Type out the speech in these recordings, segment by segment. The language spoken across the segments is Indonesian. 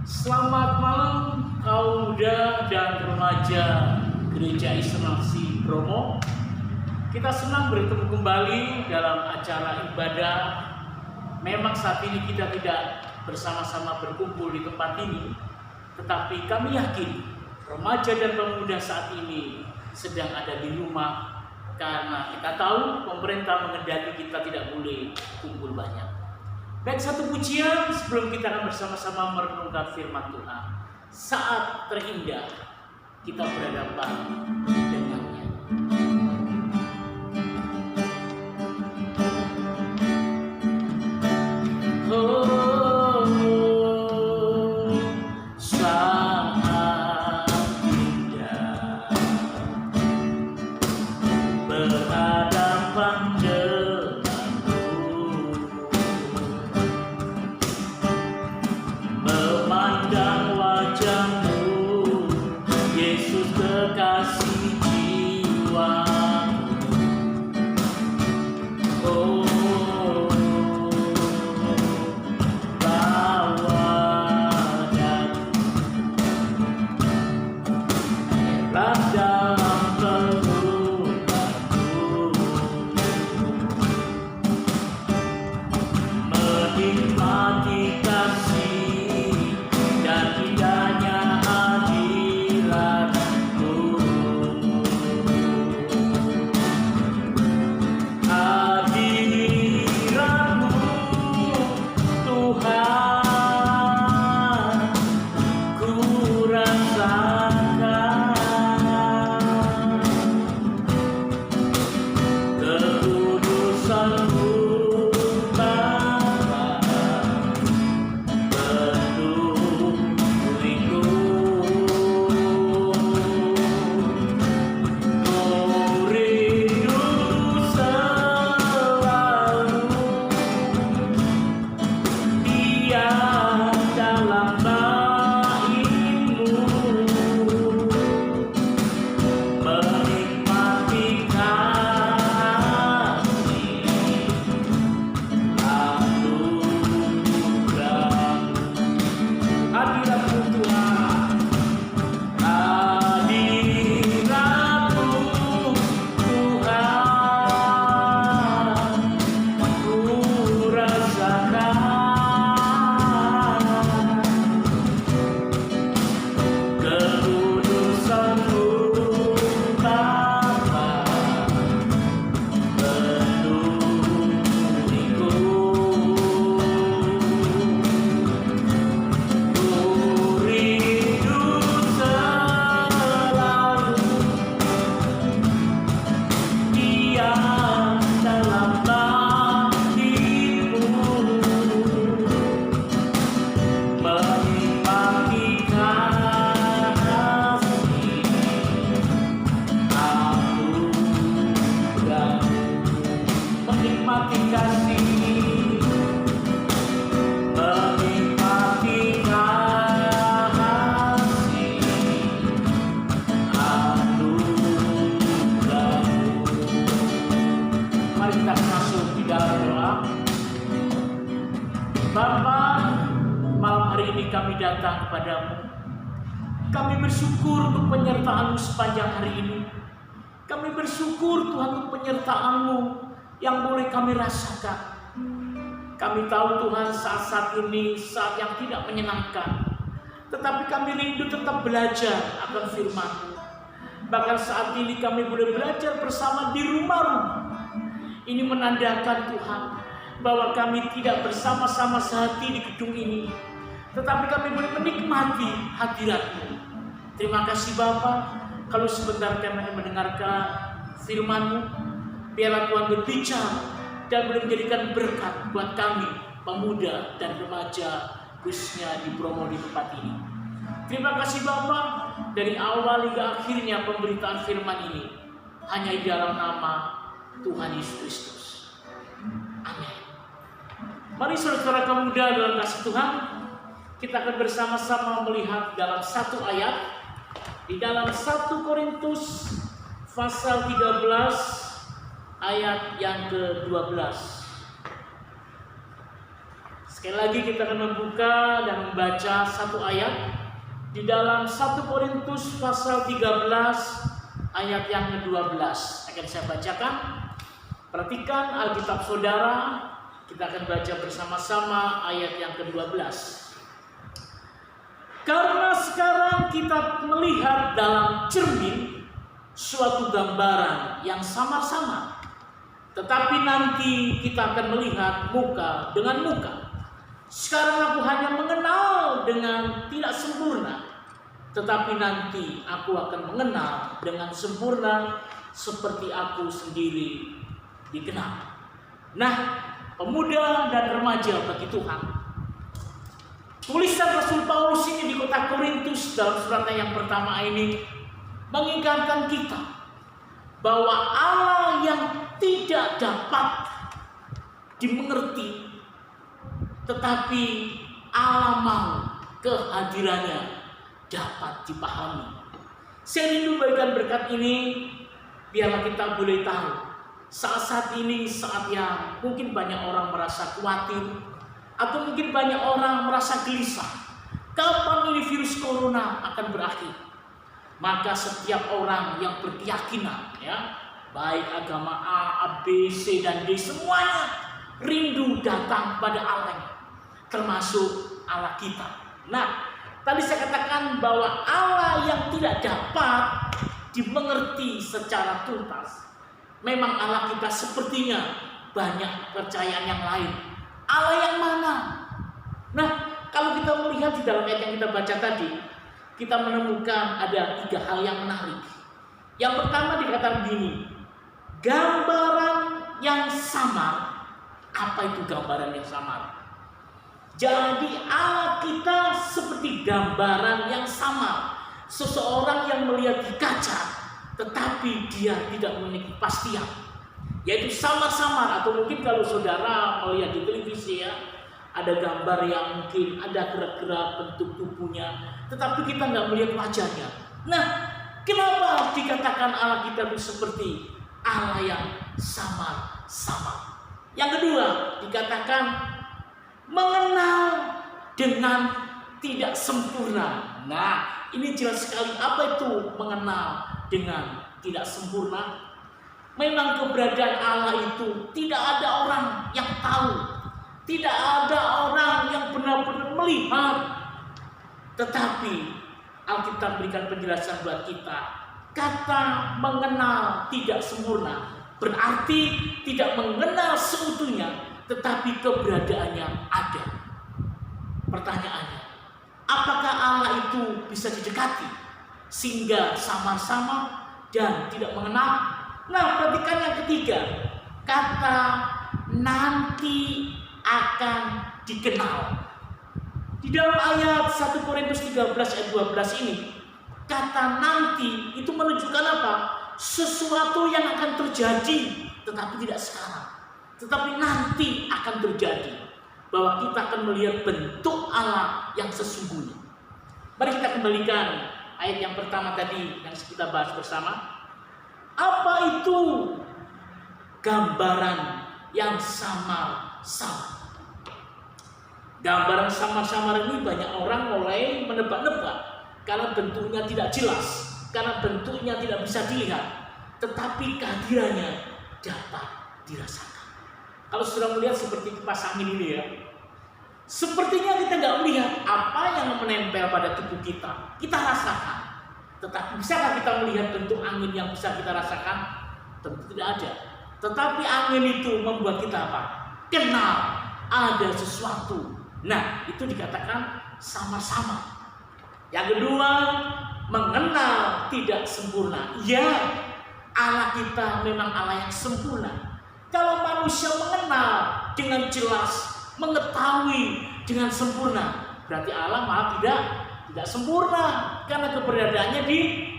Selamat malam kaum muda dan remaja Gereja Isolasi Bromo. Kita senang bertemu kembali dalam acara ibadah. Memang saat ini kita tidak bersama-sama berkumpul di tempat ini, tetapi kami yakin remaja dan pemuda saat ini sedang ada di rumah, karena kita tahu pemerintah mengendaki kita tidak boleh kumpul banyak. Baik, satu pujian sebelum kita akan bersama-sama merenungkan firman Tuhan. Saat terindah kita berhadapan dengannya. Oh, saat indah berhadapan memandang wajahmu, Yesus kekasih jiwaku. Oh, bawa dalam pelukanku, menikmati kasih dan indahnya hadiratmu. Hadiratmu Tuhan, ku rasakan kekudusanmu Bapa, penuh diriku. Ku rindu selalu diam dalam bait-Mu, menikmati kasih anugerah-Mu. Hadirat-Mu Tuhan, hadirat-Mu Tuhan, ku rasakan kekudusan-Mu Bapa, penuh diriku. Ku rindu selalu diam dalam bait-Mu, menikmati kasih anugerah-Mu. Menikmati kasih, menikmati kasih anugerah-Mu. Mari kita masuk di dalam doa. Bapa, malam hari ini kami datang kepadamu. Kami bersyukur untuk penyertaan-Mu sepanjang hari ini. Kami bersyukur Tuhan untuk penyertaan-Mu yang boleh kami rasakan. Kami tahu Tuhan saat-saat ini saat yang tidak menyenangkan, tetapi kami rindu tetap belajar akan firman-Mu. Bahkan saat ini kami boleh belajar bersama di rumah-rumah. Ini menandakan Tuhan bahwa kami tidak bersama-sama sehati di gedung ini, tetapi kami boleh menikmati hadirat-Mu. Terima kasih Bapa. Kalau sebentar kami mendengarkan firman-Mu, biarlah Tuhan berbicara dan boleh menjadikan berkat buat kami, pemuda dan remaja, khususnya di Bromo di tempat ini. Terima kasih Bapa, dari awal hingga akhirnya pemberitaan firman ini hanya di dalam nama Tuhan Yesus Kristus. Amin. Mari saudara kaum muda dalam kasih Tuhan, kita akan bersama-sama melihat dalam satu ayat di dalam 1 Korintus pasal 13 ayat yang ke-12. 1 Sekali lagi kita akan membuka dan membaca satu ayat di dalam 1 Korintus pasal 13 ayat yang ke-12. Akan saya bacakan. Perhatikan Alkitab saudara. Kita akan baca bersama-sama ayat yang ke-12. Karena sekarang kita melihat dalam cermin suatu gambaran yang samar-samar, tetapi nanti kita akan melihat muka dengan muka. Sekarang aku hanya mengenal dengan tidak sempurna, tetapi nanti aku akan mengenal dengan sempurna seperti aku sendiri dikenal. Nah, pemuda dan remaja bagi Tuhan, tulisan Rasul Paulus ini di kota Korintus dalam suratnya yang pertama ini mengingatkan kita bahwa Allah yang tidak dapat dimengerti, tetapi Allah mau kehadirannya dapat dipahami. Saya rindu bagikan berkat ini, biarlah kita boleh tahu saat ini saat yang mungkin banyak orang merasa khawatir, atau mungkin banyak orang merasa gelisah. Kapan ini virus corona akan berakhir? Maka setiap orang yang berkeyakinan, ya, baik agama A, B, C, dan D, semuanya rindu datang pada Allah, termasuk Allah kita. Nah, tadi saya katakan bahwa Allah yang tidak dapat dimengerti secara tuntas. Memang Allah kita sepertinya banyak percayaan yang lain. Allah yang mana? Nah, kalau kita melihat di dalam ayat yang kita baca tadi, kita menemukan ada 3 hal yang menarik. Yang pertama dikatakan begini, gambaran yang samar. Apa itu gambaran yang samar? Jadi Allah kita seperti gambaran yang samar. Seseorang yang melihat di kaca, tetapi dia tidak memiliki kepastian, yaitu samar-samar. Atau mungkin kalau saudara melihat di televisi, ya, ada gambar yang mungkin ada gerak-gerak bentuk tubuhnya, tetapi kita nggak melihat wajahnya. Nah, kenapa dikatakan Allah kita itu seperti Allah yang samar-samar? Yang kedua dikatakan mengenal dengan tidak sempurna. Nah, ini jelas sekali apa itu mengenal dengan tidak sempurna. Memang keberadaan Allah itu tidak ada orang yang tahu, tidak ada orang yang benar-benar melihat. Tetapi Alkitab berikan penjelasan buat kita. Kata mengenal tidak sempurna berarti tidak mengenal seutuhnya, tetapi keberadaannya ada. Pertanyaannya, apakah Allah itu bisa didekati sehingga samar-samar dan tidak mengenal? Nah, perhatikan yang ketiga, kata nanti akan dikenal. Di dalam ayat 1 Korintus 13 ayat 12 ini, kata nanti itu menunjukkan apa? Sesuatu yang akan terjadi, tetapi tidak sekarang, tetapi nanti akan terjadi. Bahwa kita akan melihat bentuk Allah yang sesungguhnya. Mari kita kembalikan ayat yang pertama tadi yang kita bahas bersama. Apa itu gambaran yang samar-samar? Gambaran samar-samar ini banyak orang mulai menebak-nebak karena bentuknya tidak jelas, karena bentuknya tidak bisa dilihat, tetapi kehadirannya dapat dirasakan. Kalau sudah melihat seperti kipas angin ini, ya, sepertinya kita nggak melihat apa yang menempel pada tubuh kita. Kita rasakan, tetapi bisakah kita melihat bentuk angin yang bisa kita rasakan? Tentu tidak ada. Tetapi angin itu membuat kita apa? Kenal ada sesuatu. Nah, itu dikatakan sama-sama. Yang kedua, mengenal tidak sempurna. Ya, Allah kita memang Allah yang sempurna. Kalau manusia mengenal dengan jelas, mengetahui dengan sempurna, berarti Allah malah tidak sempurna karena keberadaannya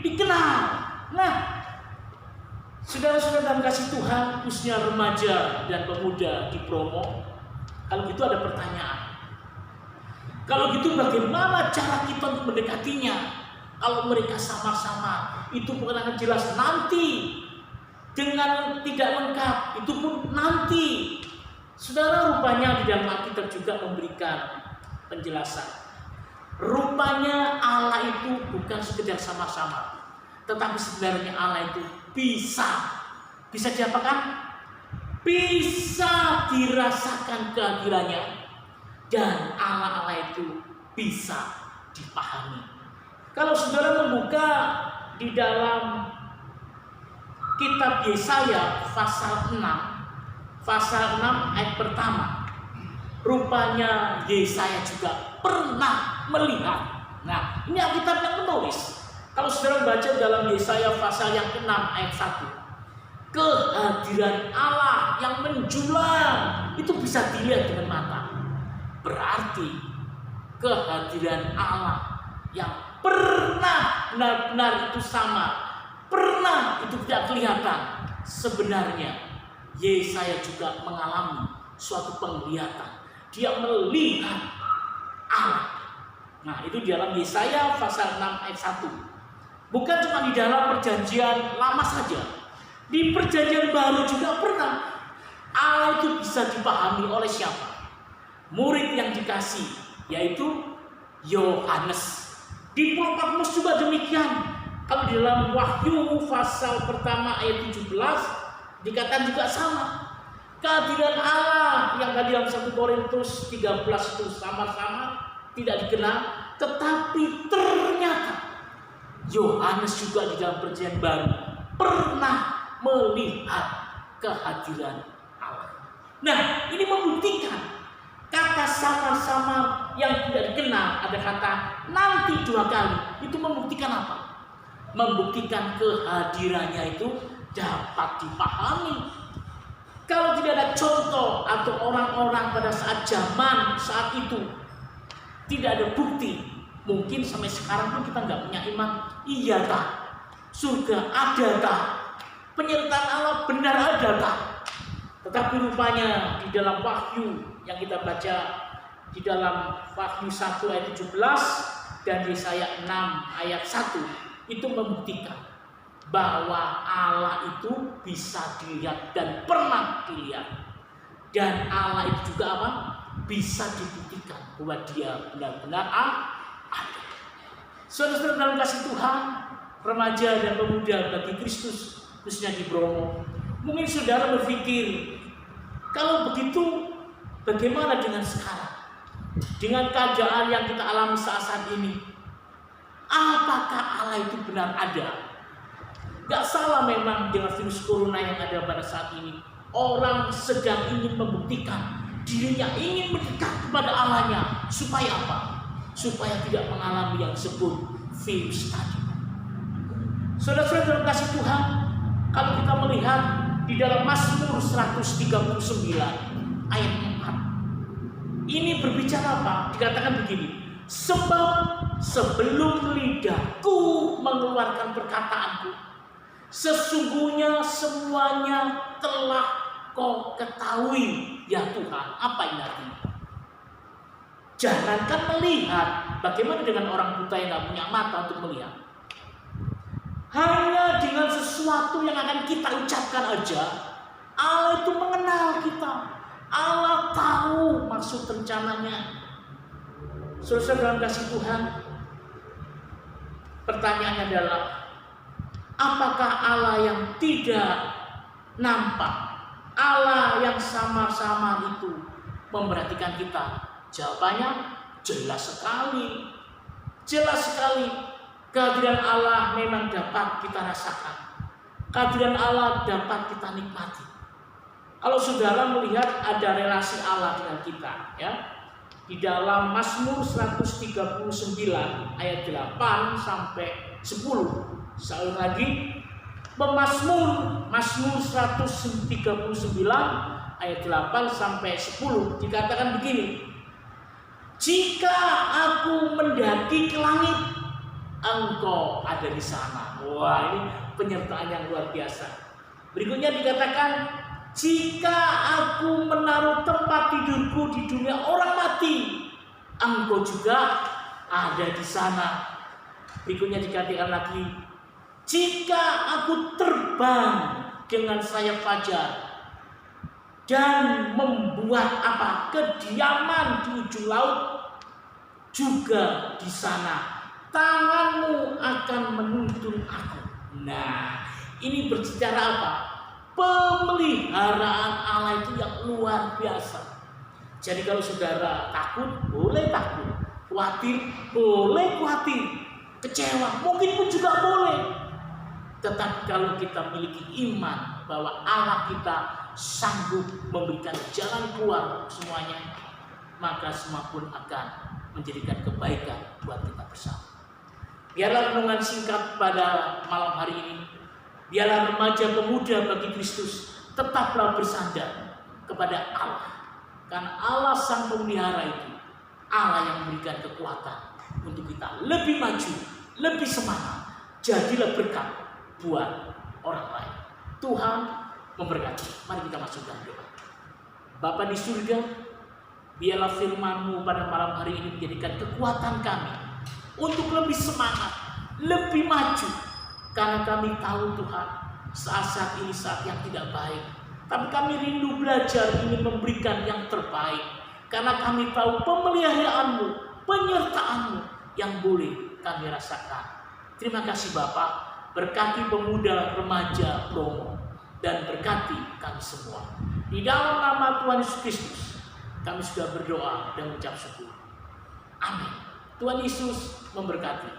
dikenal. Nah, saudara-saudara dalam kasih Tuhan, khususnya remaja dan pemuda di Promo, kalau gitu ada pertanyaan. Kalau gitu bagaimana cara kita untuk mendekatinya? Kalau mereka sama-sama, itu bukan akan jelas nanti. Dengan tidak lengkap, itu pun nanti. Saudara, rupanya di dalam Alkitab juga memberikan penjelasan. Rupanya Allah itu bukan sekedar sama-sama, tetapi sebenarnya Allah itu bisa diapakan? Bisa dirasakan kehadirannya, dan Allah itu bisa dipahami. Kalau saudara membuka di dalam kitab Yesaya pasal 6 ayat pertama, rupanya Yesaya juga pernah melihat. Nah, ini Alkitab yang menulis. Kalau saudara baca dalam Yesaya pasal yang ke-6 ayat 1, kehadiran Allah yang menjulang itu bisa dilihat dengan mata. Berarti kehadiran Allah yang pernah benar-benar itu sama, pernah itu tidak kelihatan. Sebenarnya Yesaya juga mengalami suatu penglihatan. Dia melihat Allah. Nah, itu di dalam Yesaya pasal 6 ayat 1. Bukan cuma di dalam perjanjian lama saja, di perjanjian baru juga pernah. Allah itu bisa dipahami oleh siapa? Murid yang dikasih, yaitu Yohanes. Di Pulau Patmos juga demikian. Kalau di dalam Wahyu pasal pertama ayat 17 dikatakan juga sama. Kehadiran Allah yang tadi dalam 1 Korintus 13 itu sama-sama tidak dikenal, tetapi ternyata Yohanes juga di dalam perjanjian baru pernah melihat kehadiran Allah. Nah, ini membuktikan kata sama-sama yang tidak dikenal, ada kata nanti 2 kali. Itu membuktikan apa? Membuktikan kehadirannya itu dapat dipahami. Kalau tidak ada contoh atau orang-orang pada saat itu tidak ada bukti, mungkin sampai sekarang pun kita nggak punya iman. Iya tak? Surga ada tak? Penyertaan Allah benar ada tak? Tetapi rupanya di dalam Wahyu yang kita baca di dalam Wahyu 1 ayat 17 dan Yesaya 6 ayat 1 itu membuktikan bahwa Allah itu bisa dilihat dan pernah dilihat. Dan Allah itu juga apa? Bisa dibuktikan bahwa dia benar-benar ada. Saudara-saudara dalam kasih Tuhan, remaja dan pemuda bagi Kristus, khususnya di Bromo, mungkin saudara berpikir, kalau begitu bagaimana dengan sekarang? Dengan keadaan yang kita alami saat ini, apakah Allah itu benar ada? Gak salah memang dengan virus corona yang ada pada saat ini. Orang sedang ingin membuktikan dirinya, ingin mendekat kepada Allahnya. Supaya apa? Supaya tidak mengalami yang disebut virus tadi. Saudara-saudara dalam kasih Tuhan, kalau kita melihat di dalam Mazmur 139 ayat 4, ini berbicara apa? Dikatakan begini, sebab sebelum lidahku mengeluarkan perkataanku, sesungguhnya semuanya telah Kau ketahui ya Tuhan. Apa ini artinya? Jangankan melihat, bagaimana dengan orang buta yang gak punya mata untuk melihat? Hanya dengan sesuatu yang akan kita ucapkan aja, Allah itu mengenal kita. Allah tahu maksud rencananya. Saudara dalam kasih Tuhan, pertanyaannya adalah, apakah Allah yang tidak nampak, Allah yang sama-sama itu memperhatikan kita? Jawabannya jelas sekali. Jelas sekali. Kehadiran Allah memang dapat kita rasakan. Kehadiran Allah dapat kita nikmati. Kalau saudara melihat ada relasi Allah dengan kita, ya, di dalam Mazmur 139 ayat 8 sampai 10. Sekali lagi, Mazmur 139 ayat 8 sampai 10 dikatakan begini. Jika aku mendaki ke langit, Engkau ada di sana. Wah, ini penyertaan yang luar biasa. Berikutnya dikatakan, jika aku menaruh tempat tidurku di dunia orang mati, Engkau juga ada di sana. Berikutnya dikatakan lagi, jika aku terbang dengan sayap fajar, dan membuat apa? Kediaman di ujung laut, juga di sana tanganmu akan menuntun aku. Nah, ini berbicara apa? Pemeliharaan Allah itu yang luar biasa. Jadi kalau saudara takut, boleh takut. Khawatir, boleh khawatir. Kecewa, mungkin pun juga boleh. Tetapi kalau kita memiliki iman bahwa Allah kita sanggup memberikan jalan keluar semuanya, maka semua pun akan menjadikan kebaikan buat kita bersama. Biarlah renungan singkat pada malam hari ini. Biarlah remaja pemuda bagi Kristus tetaplah bersandar kepada Allah. Karena Allah sang pemelihara itu, Allah yang memberikan kekuatan untuk kita lebih maju, lebih semangat. Jadilah berkat buat orang lain. Tuhan memberkati. Mari kita masuk dalam doa. Bapa di surga, biarlah firman-Mu pada malam hari ini menjadikan kekuatan kami untuk lebih semangat, lebih maju. Karena kami tahu Tuhan, saat-saat ini saat yang tidak baik. Tapi kami rindu belajar ingin memberikan yang terbaik. Karena kami tahu pemeliharaan-Mu, penyertaan-Mu yang boleh kami rasakan. Terima kasih Bapak. Berkati pemuda remaja Bromo. Dan berkati kami semua. Di dalam nama Tuhan Yesus Kristus, kami sudah berdoa dan mengucap syukur. Amin. Tuhan Yesus memberkati.